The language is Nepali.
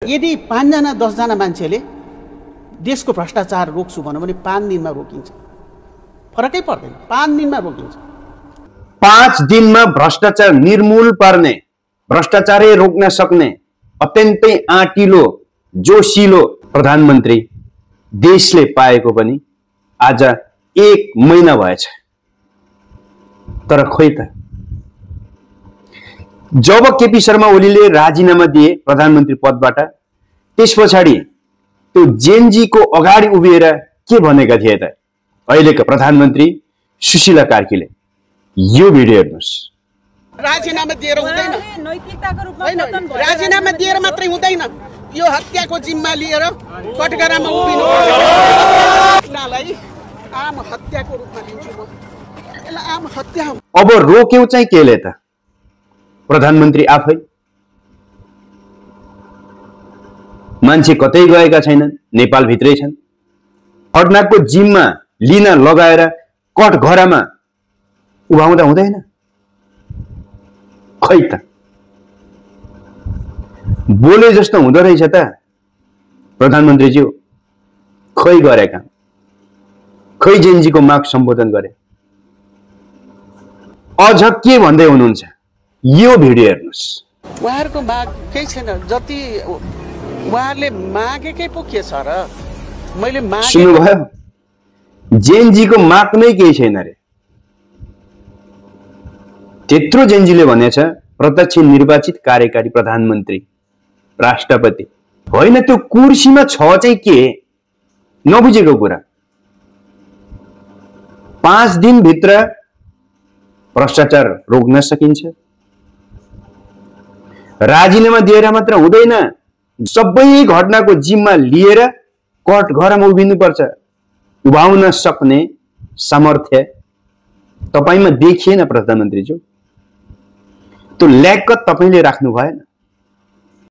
यदि 5 जना 10 जना मान्छेले देशको भ्रष्टाचार रोक्छु भन्यो भने 5 दिनमा रोकिन्छ, फरकै पर्दैन, 5 दिनमा रोकिन्छ। 5 दिनमा भ्रष्टाचार निर्मूल पार्ने, भ्रष्टाचारै रोक्न सक्ने अत्यन्तै आँटिलो जोसिलो प्रधानमन्त्री देशले पाएको पनि आज 1 महिना भएछ। तर खोइ त जब केपी शर्मा ओलीले राजीनामा दिए प्रधानमन्त्री पदबाट, त्यस पछाडि त्यो जेनजीको अगाडि उभिएर के भनेका थिए त अहिलेका प्रधानमन्त्री सुशीला कार्कीले? यो भिडियो हेर्नुस्। राजीनामा दिएर हुँदैन, राजीनामा दिएर मात्रै हुँदैन, यो हत्याको जिम्मा लिएर कटघरामा उभिनु पर्छ। आम हत्याको रूपमा लिन्छु म, यसलाई आम हत्या हो। अब रोक्यौ चाहिँ केले त? प्रधानमन्त्री आफै। मान्छे कतै गएका छैनन्, नेपाल भित्रै छन्। घटनाको जिम्मा लिन लगाएर कटघरामा उभाउँदा हुँदैन? खै त बोले जस्तो हुँदो रहेछ त प्रधानमन्त्रीज्यू। खै गरेका, खै जेनजीको माग सम्बोधन गरे। अझ के भन्दै हुनुहुन्छ यो भिडियो हेर्नुस्। उहाँहरूको माग केही छैन, जति उहाँहरूले मागेकै पो के छ र? मैले सुन्नुभयो, जेनजीको माग नै केही छैन रे। त्यत्रो जेनजीले भनेछ प्रत्यक्ष निर्वाचित कार्यकारी प्रधानमन्त्री राष्ट्रपति होइन, त्यो कुर्सीमा छ चाहिँ के? नबुझेको कुरा। 5 दिनभित्र भ्रष्टाचार रोक्न सकिन्छ। राजीनामा दिएर मात्र हुँदैन, सबै घटनाको जिम्मा लिएर कटघरामा उभिनुपर्छ। उभाउन सक्ने सामर्थ्य तपाईमा देखिएन प्रधानमन्त्रीज्यू। त्यो ल्याकत तपाईले राख्नु भएन।